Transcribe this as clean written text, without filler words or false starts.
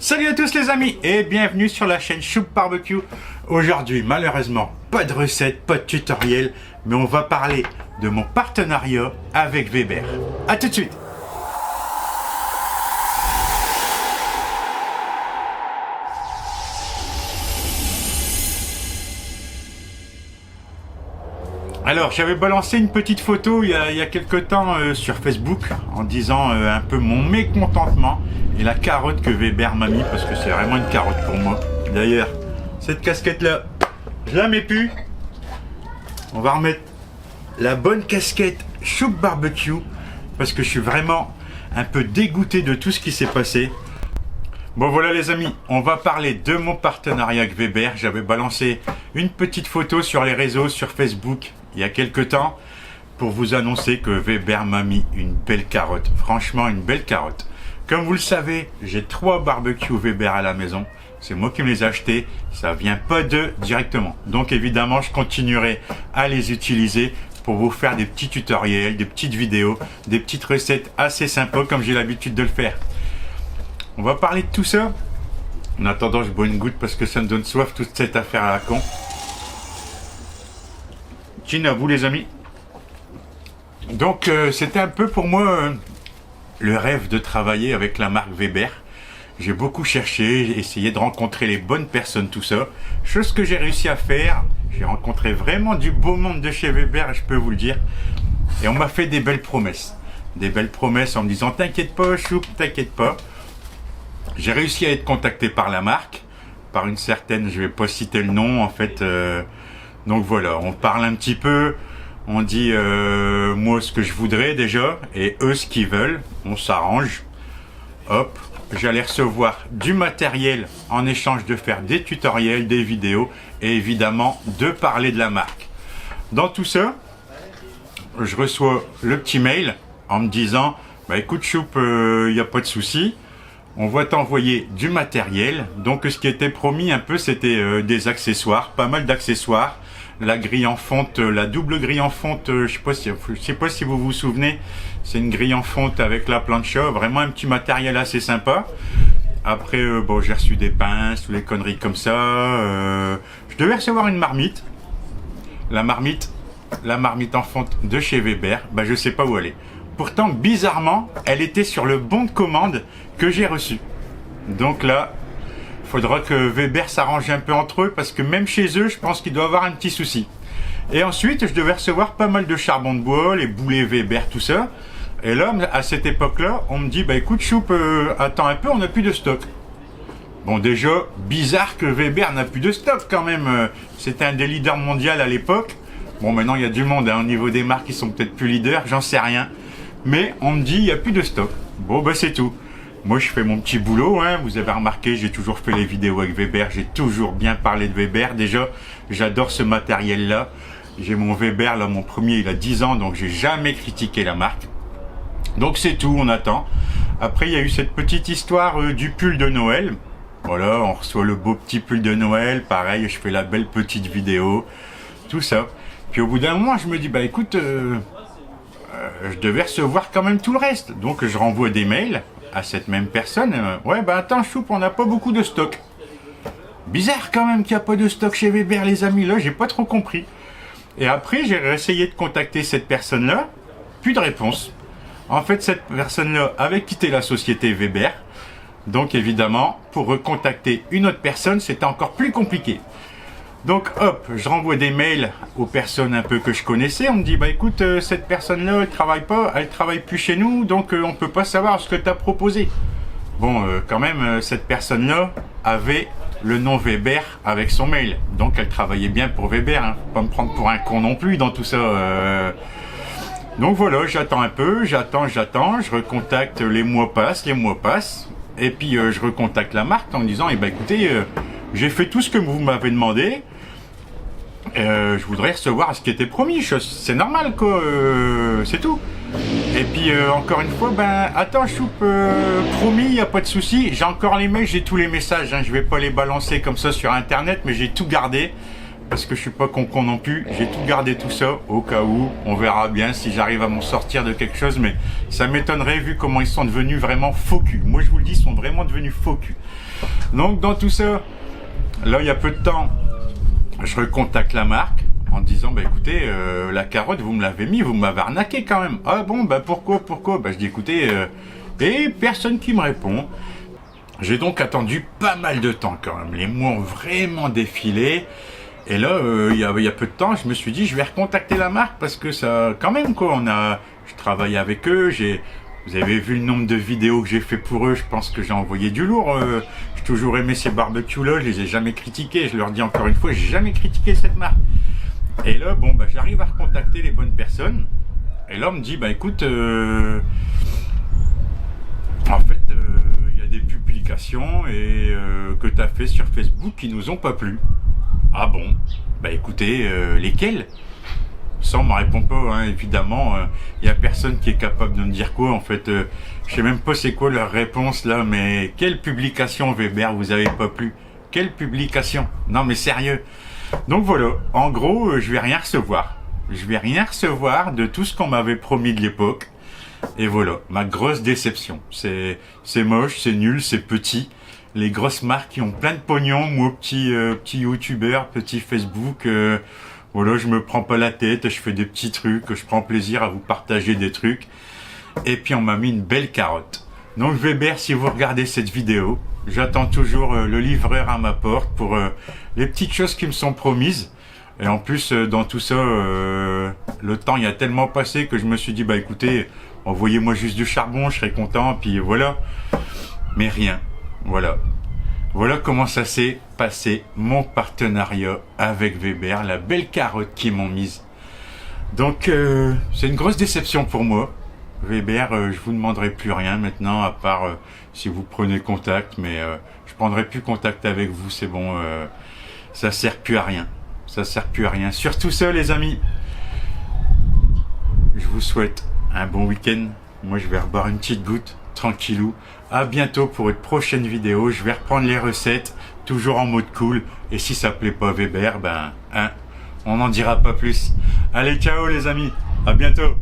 Salut à tous les amis et bienvenue sur la chaîne Choup Barbecue. Aujourd'hui malheureusement pas de recette, pas de tutoriel, mais on va parler de mon partenariat avec Weber. A tout de suite. Alors j'avais balancé une petite photo il y a quelques temps sur Facebook en disant un peu mon mécontentement et la carotte que Weber m'a mis, parce que c'est vraiment une carotte pour moi. D'ailleurs cette casquette là je la mets plus, on va remettre la bonne casquette Choup Barbecue parce que je suis vraiment un peu dégoûté de tout ce qui s'est passé. Bon voilà les amis, on va parler de mon partenariat avec Weber. J'avais balancé une petite photo sur les réseaux, sur Facebook il y a quelques temps pour vous annoncer que Weber m'a mis une belle carotte. Franchement une belle carotte. Comme vous le savez, j'ai 3 barbecues Weber à la maison. C'est moi qui me les ai achetés, ça vient pas d'eux directement. Donc évidemment je continuerai à les utiliser pour vous faire des petits tutoriels, des petites vidéos, des petites recettes assez sympas comme j'ai l'habitude de le faire. On va parler de tout ça. En attendant, je bois une goutte parce que ça me donne soif toute cette affaire à la con. Chin à vous les amis. Donc c'était un peu pour moi le rêve de travailler avec la marque Weber. J'ai beaucoup cherché, j'ai essayé de rencontrer les bonnes personnes, tout ça. Chose que j'ai réussi à faire. J'ai rencontré vraiment du beau monde de chez Weber, je peux vous le dire. Et on m'a fait des belles promesses. Des belles promesses en me disant t'inquiète pas Choup, t'inquiète pas. J'ai réussi à être contacté par la marque, par une certaine, je vais pas citer le nom en fait. Donc voilà, on parle un petit peu, on dit moi ce que je voudrais déjà et eux ce qu'ils veulent, on s'arrange. Hop, j'allais recevoir du matériel en échange de faire des tutoriels, des vidéos et évidemment de parler de la marque. Dans tout ça, je reçois le petit mail en me disant bah écoute Choup, il n'y a pas de souci. On va t'envoyer du matériel. Donc ce qui était promis un peu, c'était des accessoires, pas mal d'accessoires. La grille en fonte, la double grille en fonte, je sais pas si vous vous souvenez, c'est une grille en fonte avec la plancha, vraiment un petit matériel assez sympa. Après, bon, j'ai reçu des pinces, toutes les conneries comme ça. Je devais recevoir une marmite. La marmite en fonte de chez Weber, bah je sais pas où elle est. Pourtant, bizarrement, elle était sur le bon de commande que j'ai reçu. Donc là, il faudra que Weber s'arrange un peu entre eux parce que même chez eux, je pense qu'il doit y avoir un petit souci. Et ensuite, je devais recevoir pas mal de charbon de bois, les boulets Weber, tout ça. Et là, à cette époque-là, on me dit, bah écoute Choup, attends un peu, on n'a plus de stock. Bon déjà, bizarre que Weber n'a plus de stock quand même. C'était un des leaders mondiaux à l'époque. Bon, maintenant, il y a du monde, hein, au niveau des marques, ils sont peut-être plus leaders, j'en sais rien. Mais on me dit, il n'y a plus de stock. Bon, bah c'est tout. Moi, je fais mon petit boulot. Hein. Vous avez remarqué, j'ai toujours fait les vidéos avec Weber. J'ai toujours bien parlé de Weber. Déjà, j'adore ce matériel-là. J'ai mon Weber, là, mon premier, il a 10 ans. Donc, j'ai jamais critiqué la marque. Donc, c'est tout, on attend. Après, il y a eu cette petite histoire du pull de Noël. Voilà, on reçoit le beau petit pull de Noël. Pareil, je fais la belle petite vidéo. Tout ça. Puis, au bout d'un moment, je me dis, bah écoute... je devais recevoir quand même tout le reste. Donc je renvoie des mails à cette même personne. Ouais, bah attends Choup, on n'a pas beaucoup de stock. Bizarre quand même qu'il n'y a pas de stock chez Weber les amis. Là, j'ai pas trop compris. Et après, j'ai essayé de contacter cette personne-là. Plus de réponse. En fait, cette personne-là avait quitté la société Weber. Donc évidemment, pour recontacter une autre personne, c'était encore plus compliqué. Donc hop, je renvoie des mails aux personnes un peu que je connaissais. On me dit bah écoute, cette personne-là, elle travaille plus chez nous, donc on peut pas savoir ce que tu as proposé. Bon, quand même, cette personne-là avait le nom Weber avec son mail, donc elle travaillait bien pour Weber. Hein. Faut pas me prendre pour un con non plus dans tout ça. Donc voilà, j'attends un peu, j'attends, je recontacte, les mois passent, et puis je recontacte la marque en me disant eh ben écoutez, j'ai fait tout ce que vous m'avez demandé. Je voudrais recevoir ce qui était promis, c'est normal quoi, c'est tout. Et puis encore une fois, ben attends Choup, promis, il n'y a pas de souci. J'ai encore les mails, j'ai tous les messages, hein. Je vais pas les balancer comme ça sur internet, mais j'ai tout gardé. parce que je suis pas con non plus. J'ai tout gardé tout ça au cas où. On verra bien si j'arrive à m'en sortir de quelque chose, mais ça m'étonnerait vu comment ils sont devenus vraiment faux cul. Moi je vous le dis, ils sont vraiment devenus faux cul. Donc dans tout ça, là il y a peu de temps, je recontacte la marque en disant bah écoutez, la carotte vous me l'avez mis, vous m'avez arnaqué quand même. Ah bon, bah pourquoi bah je dis écoutez, et personne qui me répond. J'ai donc attendu pas mal de temps quand même. Les mois ont vraiment défilé. Et là, il y a peu de temps, je me suis dit, je vais recontacter la marque parce que ça, quand même quoi, je travaille avec eux. Vous avez vu le nombre de vidéos que j'ai fait pour eux. Je pense que j'ai envoyé du lourd. J'ai toujours aimé ces barbecues là. Je les ai jamais critiqués. Je leur dis encore une fois, j'ai jamais critiqué cette marque. Et là, bon, bah, j'arrive à recontacter les bonnes personnes. Et là, on me dit, bah écoute, en fait, il y a des publications que tu as fait sur Facebook qui nous ont pas plu. Ah bon? Bah écoutez, lesquelles? Ça, on me répond pas, hein, évidemment. Il y a personne qui est capable de me dire quoi. En fait, je sais même pas c'est quoi leur réponse là, mais quelle publication Weber vous avez pas plu? Quelle publication? Non mais sérieux. Donc voilà, en gros, je vais rien recevoir. Je vais rien recevoir de tout ce qu'on m'avait promis de l'époque. Et voilà, ma grosse déception. C'est moche, c'est nul, c'est petit. Les grosses marques qui ont plein de pognon, moi petit youtubeur, petit Facebook, voilà, je me prends pas la tête, je fais des petits trucs, je prends plaisir à vous partager des trucs. Et puis on m'a mis une belle carotte. Donc Weber, si vous regardez cette vidéo, j'attends toujours le livreur à ma porte pour les petites choses qui me sont promises. Et en plus, dans tout ça, le temps il a tellement passé que je me suis dit, bah écoutez, envoyez-moi juste du charbon, je serai content, puis voilà. Mais rien. Voilà. Voilà comment ça s'est passé, mon partenariat avec Weber, la belle carotte qu'ils m'ont mise. Donc, c'est une grosse déception pour moi. Weber, je vous demanderai plus rien maintenant, à part si vous prenez contact, mais je prendrai plus contact avec vous, c'est bon, ça sert plus à rien. Ça sert plus à rien. Surtout ça, les amis. Je vous souhaite un bon week-end. Moi, je vais reboire une petite goutte, tranquillou. À bientôt pour une prochaine vidéo. Je vais reprendre les recettes, toujours en mode cool. Et si ça plaît pas Weber, ben, on n'en dira pas plus. Allez, ciao les amis. À bientôt.